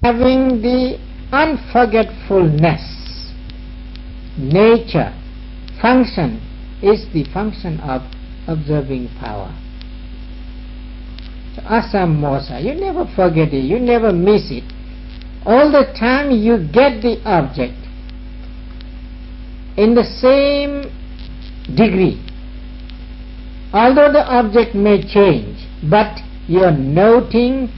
having the unforgetfulness nature, function is the function of observing power. So asamosa, you never forget it, you never miss it. All the time you get the object in the same degree. Although the object may change, but your noting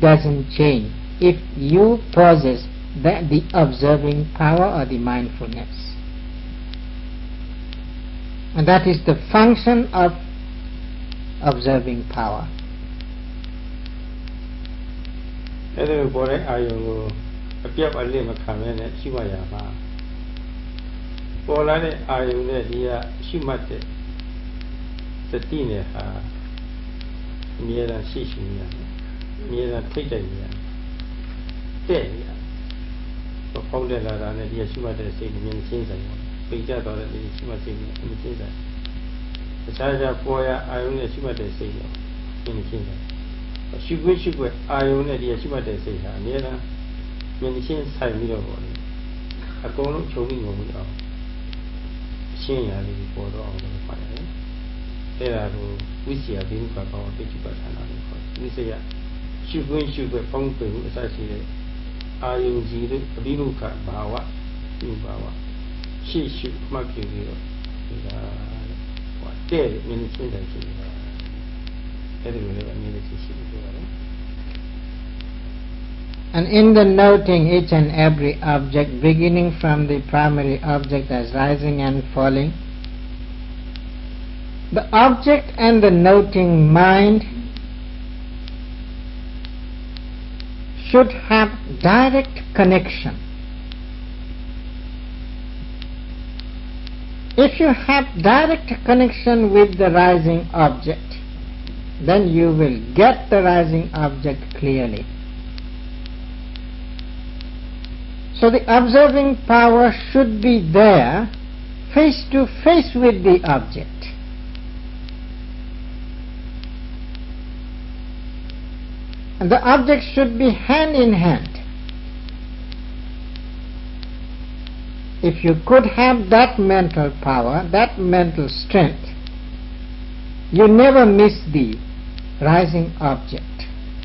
doesn't change if you possess the observing power or the mindfulness. And that is the function of observing power. အဲ့ဒါကိုပေါ်တဲ့အာယုံကိုအပြတ်အလစ်မခံရနဲ့ရှိမှရမှာပေါ်လာတဲ့အာယုံနဲ့ဒီကရှိမှတ်တဲ့စတိနဲ့ဟာအမြဲတမ်းရှိရှိနေရတယ်အမြဲတမ်းထိတ်တိုက်နေရတယ်တဲ့နေရတယ်တော့ပေါင်းတဲ့လာတာနဲ့ဒီကရှိမှတ်တဲ့စိတ်နဲ့မြင်ချင်းဆိုင်ပါပိတ်ကြတော့တဲ့ဒီရှိမှတ်စိတ်နဲ့မြင်ချင်းဆိုင်တခြားခြားပေါ်ရအာယုံနဲ့ရှိမှတ်တဲ့စိတ်နဲ့မြင်ချင်းဆိုင်ရှိခွင့်ရှိခွင့်အာယုံနဲ့ဒီရှိမှတ်တဲ့စိတ်ဟာအများအားမြင်ချင်းဆိုင်ပြီးတော့ပေါ့လေအကုန်လုံးချုပ်ပြီးငုံပြီးတော့ရှင်းရလေးပေါ်တော့အောင်လို့ပါတယ်အဲ့ဒါကိုဝိစီယဘိမုခဘောပိဋိပတ်ဌာနာလို့ခေါ်တယ်ဝိစီယရှိခွင့်ရှိခွင့်ပေါင်းပင်မှုအစရှိတဲ့အာယုံကြီးတို့အဘိမုခဘာဝဒီဘာဝရှိရှိမှတ်ပြီးတော့ဒါဟောတဲ့မြင်ချင်းတဲ့ရှိတယ်And in the noting each and every object, beginning from the primary object as rising and falling, the object and the noting mind should have direct connection. If you have direct connection with the rising object, then you will get the rising object clearly. So the observing power should be there, face to face with the object. And the object should be hand in hand. If you could have that mental power, that mental strength, you never miss the rising object.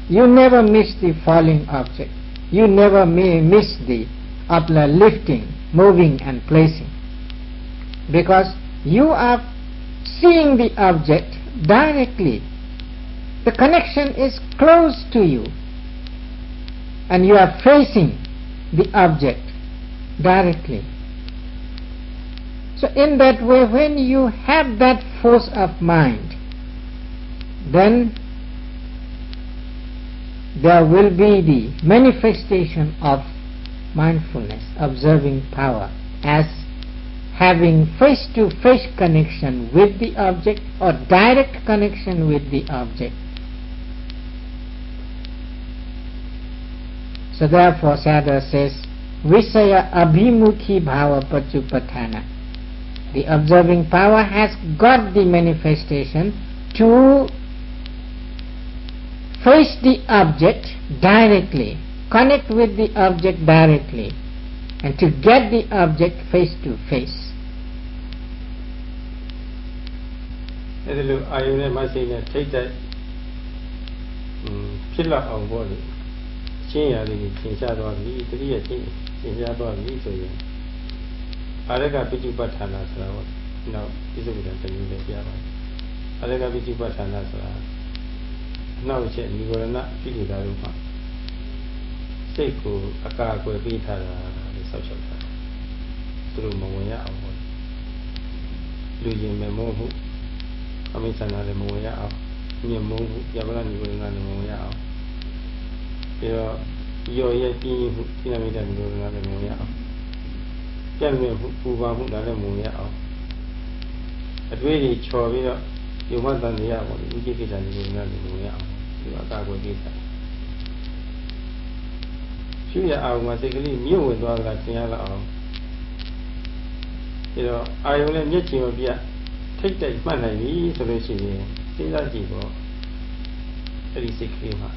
You never miss the falling object. You never miss the uplifting, moving and placing. Because you are seeing the object directly. The connection is close to you. And you are facing the object directly. So in that way, when you have that force of mind, then there will be the manifestation of mindfulness, observing power, as having face-to-face connection with the object or direct connection with the object. So therefore Sayadaw says, Visaya abhimukhi bhava pachupatthana. The observing power has got the manifestation to face the object directly, connect with the object directly, and to get the object face to face. အဲ့ဒီလိုအာယုန်နဲ့မဆိတ်နဲ့ထိတ်တိုက်ဖြစ်လာအောင်ပေါ့လေရှင်းရလေးကိုသင်ရှားသွားပြီတတိယသင်ရှားသွားပြီဆိုရင်အာရကပိဋိပတ်ဌာနာဆိုတာပေါ့နောက်ပြစ္ဆုတ်ကံတမျိုးလေးပြပါတယ်အာရကပိဋိပတ်ဌာနာဆိုတာနောက်ချက်និဝရဏပိဋိတာတို့မှာစိတ်ကိုအကာအကွယ်ပေးထားတာလို့ဆောက်ရှောက်တာသူတို့မဝင်ရအောင်ပေါ့လူရင်မဲ့မို့ဟုတ်အမိစ္ဆန္ဒလည်းမဝင်ရအောင်ညင်မို့ဟုတ်ယဗလာនិဝရဏလည်းမဝင်ရအောင်ပြီးတော့ရောရဲ့ပြင်းမှုသိနာမိတဲ့និဝရဏလည်းမဝင်ရအောင်ပြည့်မြဲမှုပူပါမှုဒါလည်းမဝင်ရအောင်အတွေ့အကြုံချော်ပြီးတော့ယုံမတန်တရားပေါ့ဒီဥจิตကိစ္စនិဝရဏလည်းမဝင်ရအောင်ဒီအကာအကွယ်ပေးတာရှုရအောင်မှာစိတ်ကလေးမြင့်ဝင်သွားတာသင်ရလောက်အောင်ပြီးတော့အာယုံနဲ့မျက်ချင်မပြတ်ထိတ်တိုက်မှတ်နိုင်ပြီဆိုလို့ရှိရင်စဉ်းစားကြည့်ပေါ့အဲ့ဒီစိတ်ကလေးမှာ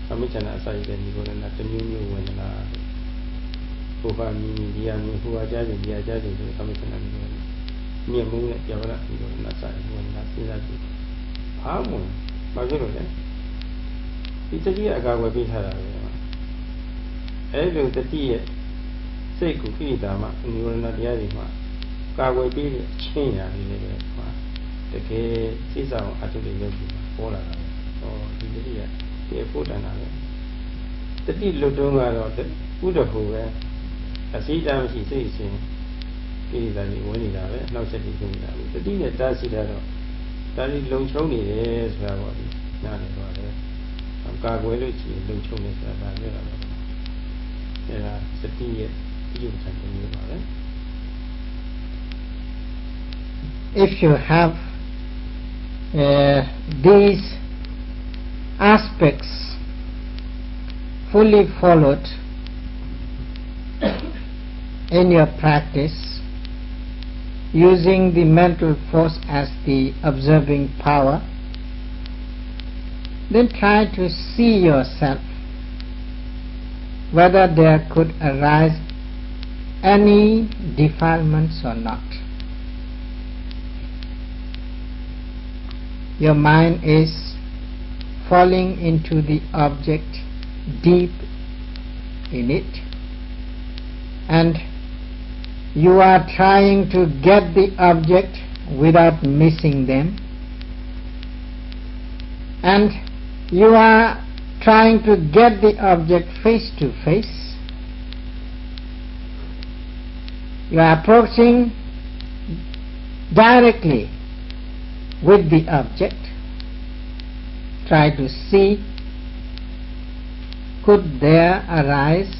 သ Kamichana aside the Nicola, the new when who are me, who are judging the judging to the Kamichana near moon at Yavana, Nasa, when not in that. How moon? Maguro, it's a year ago we had every the tea, say, Kuki Dama, and you were not Yarima. Car will be chain the K. Caesar actually lived or the foot another. The deed Lodonga or the Buddha who as he down she says, is that he went it, no said he the deed that does it that is long choney is where was it? Not about it. I'm Garwellucci, long choney, there are 13 years you can about it. If you have these aspects fully followed in your practice, using the mental force as the observing power, then try to see yourself whether there could arise any defilements or not. Your mind is falling into the object deep in it, and you are trying to get the object without missing them, and you are trying to get the object face to face. You are approaching directly with the object. Try to see, could there arise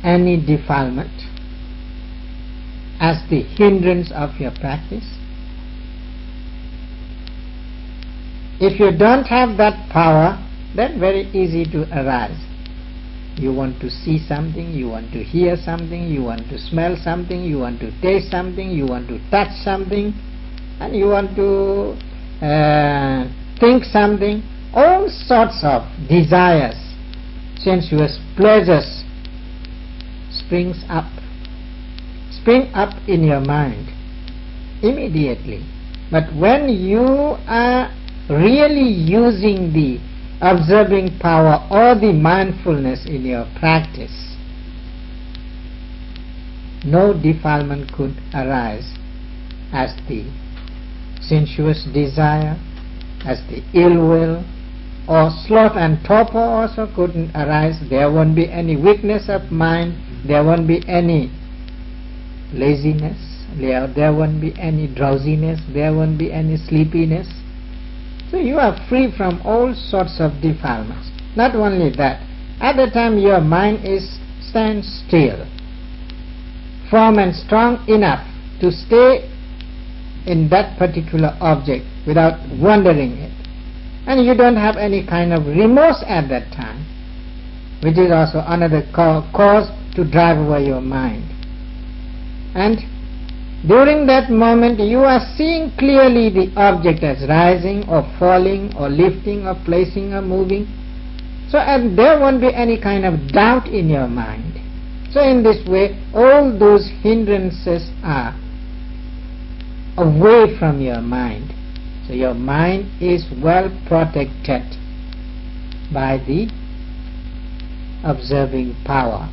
any defilement as the hindrance of your practice? If you don't have that power, then very easy to arise. You want to see something, you want to hear something, you want to smell something, you want to taste something, you want to touch something, and you want to think something. All sorts of desires, sensuous pleasures spring up in your mind immediately. But when you are really using the observing power or the mindfulness in your practice, no defilement could arise as the sensuous desire, as the ill will, or sloth and torpor also couldn't arise. There won't be any weakness of mind, there won't be any laziness, there won't be any drowsiness, there won't be any sleepiness. So you are free from all sorts of defilements. Not only that, at the time your mind stands still, firm and strong enough to stay in that particular object without wandering it. And you don't have any kind of remorse at that time, which is also another cause to drive away your mind. And during that moment you are seeing clearly the object as rising or falling or lifting or placing or moving. So and there won't be any kind of doubt in your mind. So in this way all those hindrances are away from your mind. So your mind is well protected by the observing power.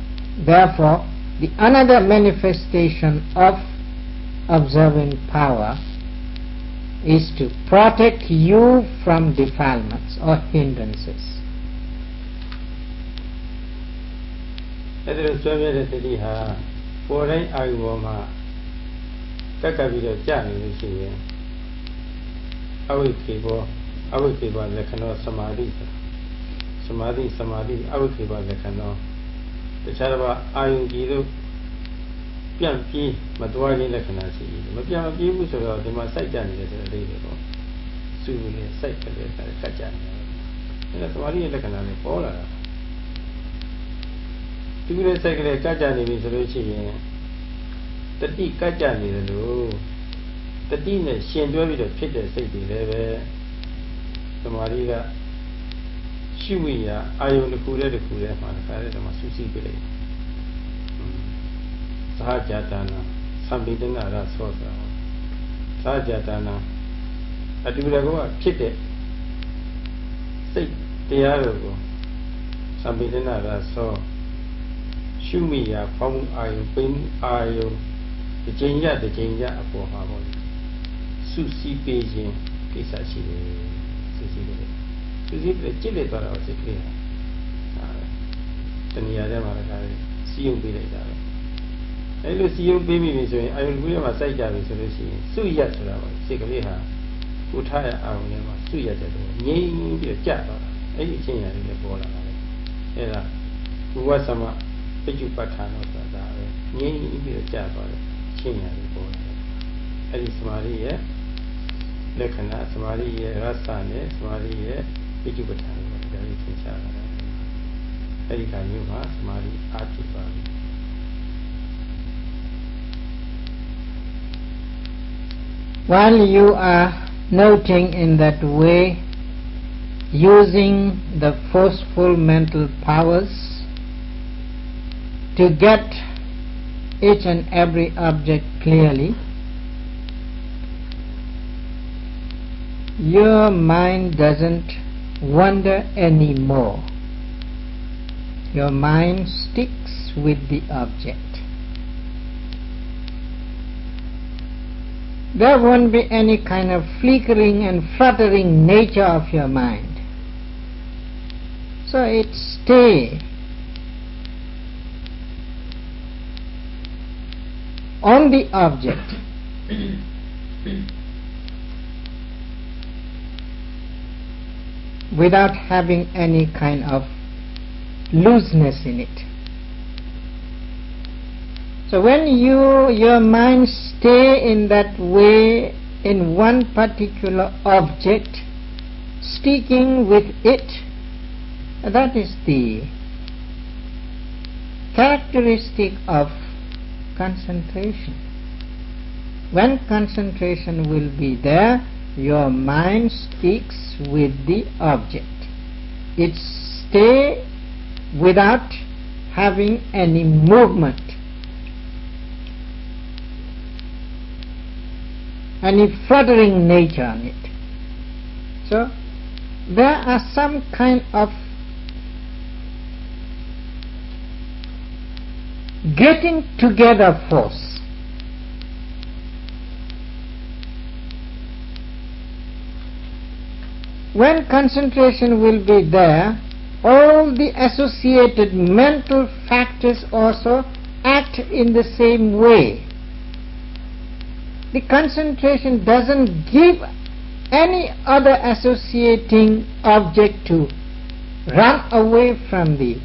Therefore, the another manifestation of observing power is to protect you from defilements or hindrances. ရှုမိရာအာယုန်တစ်ခုတည်းမှာတခါတည်းမှာစူးစီးပြလိုက်သာကြတာနာသံပိတနာရဆောတာသာကြတာနာအတူတကောဖြစ်တဲ့စိတ်တရားတို့ကိုသံပိတနာရဆောရှုမိရာဖောင်းမှုအာယုန်ပိမှုအာယုန်တစ်ချိန်ရအပေါ်မှာပေါ့စူးစီးပေးခြင်းကိစ္စရှိတယ်စူးစီးတယ်ကြည့်လိုက်သွားတော့စိတ်ကလေးဟာတဏှာထဲမှာလည်းစီယုံပေးလိုက်တာပဲအဲလိုစီယုံပေးမိပြီဆိုရင်အာယုန်ကူးထဲမှာစိုက်ကြပြီဆိုလို့ရှိရင်စုရက်ဆိုတာပေါ့စိတ်ကလေးဟာကိုထားရအာယုန်ထဲမှာစုရက်တဲ့တော့ငြိမ်ပြီးတော့ကြာသွားတာအဲ့ဒီအချင်းရာလေးလည်းပေါ်လာတာလေအဲ့ဒါဘုဝသမပစ္စုပ္ပထာနောဆိုတာပဲငြိမ်ပြီးတော့ကြာသွားတယ်အချင်းရာလေးပေါ်လာတယ်အဲ့ဒီသမာဓိရဲ့လက္ခဏာသမာဓိရဲ့ရသနဲ့သမာဓိရဲ့ပစ္စုပ္ပထာကိုဒါလေးသင်ချတာအဲ့ဒီခါမျိုးမှာသမာဓိအားဖြစ်ပါပြီ While you are noting in that way, using the forceful mental powers to get each and every object clearly, your mind doesn't wander anymore. Your mind sticks with the object. There won't be any kind of flickering and fluttering nature of your mind. So it stays on the object. Without having any kind of looseness in it. So when your mind stay in that way in one particular object, sticking with it, that is the characteristic of concentration. When concentration will be there, your mind sticks with the object. It stays without having any movement, any fluttering nature on it. So there are some kind of getting together force. When concentration will be there, all the associated mental factors also act in the same way. The concentration doesn't give any other associating object to run away from the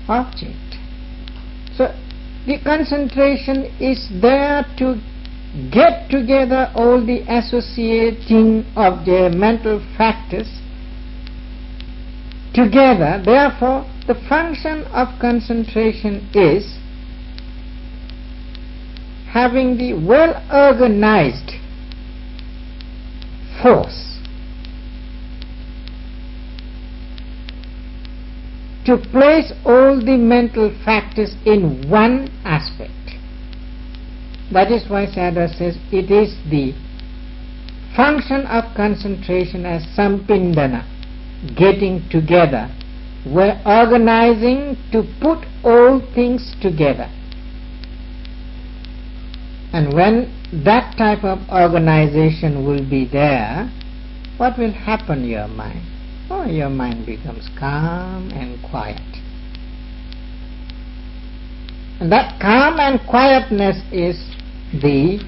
object. So the concentration is there to get together all the associating of the mental factors together. Therefore, the function of concentration is having the well-organized force to place all the mental factors in one aspect. That is why Sayadaw says it is the function of concentration as sampindana, getting together, we're organizing to put all things together. And when that type of organization will be there, what will happen to your mind? Oh, your mind becomes calm and quiet. And that calm and quietness is the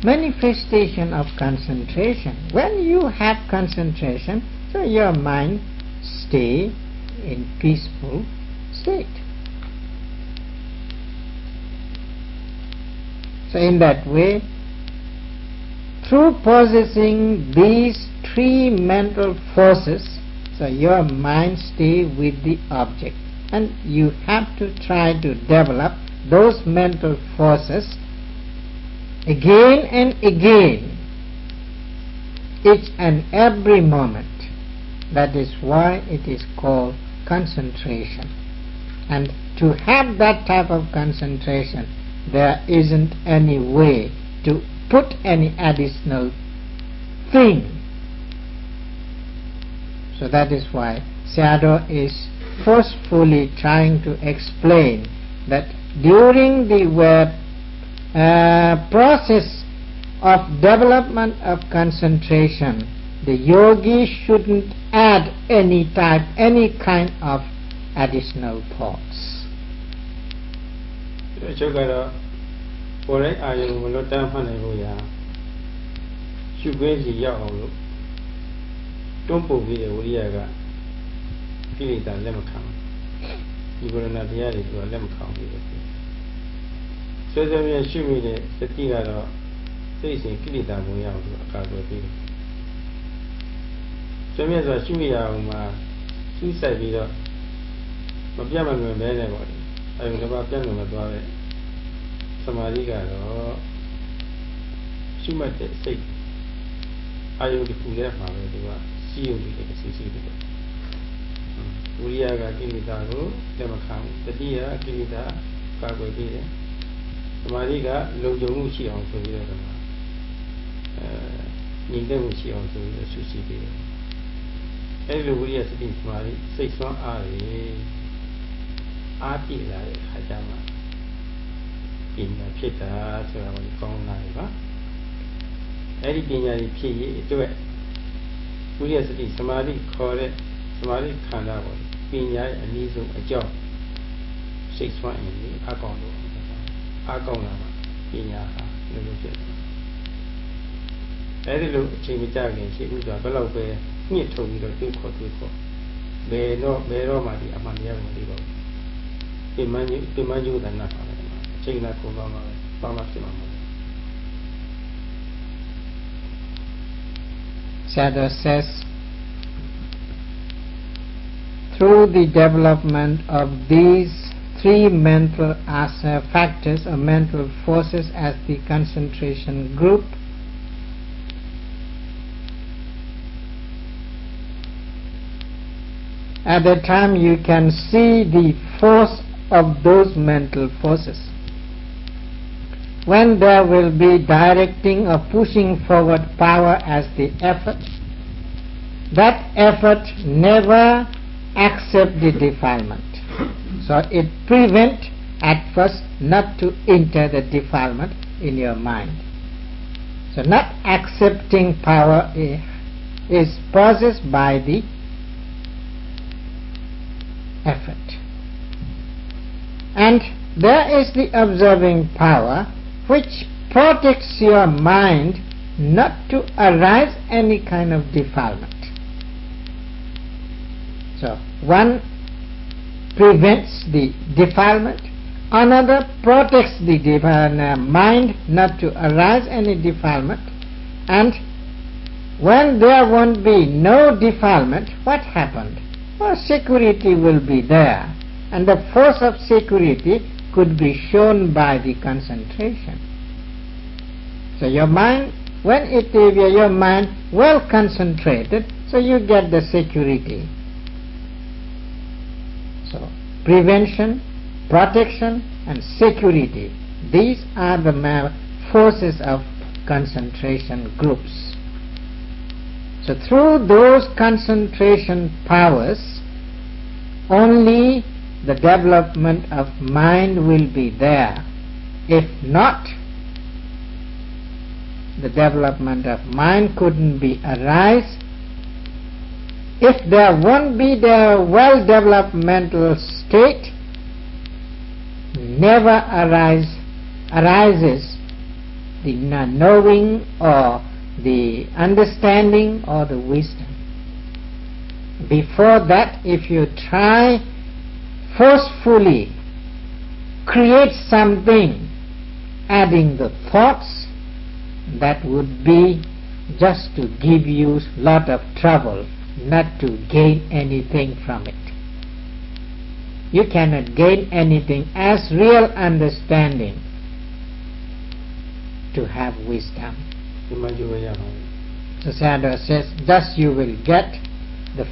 manifestation of concentration. When you have concentration, so your mind stay in peaceful state. So in that way, through possessing these three mental forces, so your mind stay with the object, and you have to try to develop those mental forces again and again, each and every moment. That is why it is called concentration. And to have that type of concentration, there isn't any way to put any additional thing. So that is why Sayadaw is forcefully trying to explain that during the process of development of concentration, the yogi shouldn't add any kind of additional thoughts. Sayadaw says, through the development of these three mental factors or mental forces as the concentration group, at that time you can see the force of those mental forces. When there will be directing or pushing forward power as the effort, that effort never accepts the defilement. So it prevents at first not to enter the defilement in your mind. So not accepting power is possessed by the effort. And there is the observing power which protects your mind not to arise any kind of defilement. So one prevents the defilement, another protects the mind not to arise any defilement, and when there won't be no defilement, what happened? Well, security will be there, and the force of security could be shown by the concentration. So your mind, when your mind well concentrated, so you get the security. So prevention, protection and security, these are the forces of concentration groups. So through those concentration powers, only the development of mind will be there. If not, the development of mind couldn't be arise. If there won't be the well-developed mental state, never arises the knowing or the understanding or the wisdom. Before that, if you try forcefully create something, adding the thoughts, that would be just to give you lot of trouble, not to gain anything from it. You cannot gain anything as real understanding to have wisdom. So Sayadaw says, thus you will get the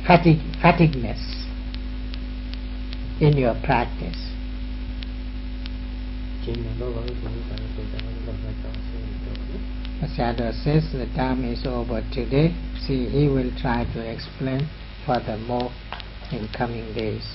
fatigueness in your practice. ကျင်းတော့ဘာလို့ဆိုတော့တော့တော့ Sayadaw says the time is over today. See, he will try to explain furthermore in coming days.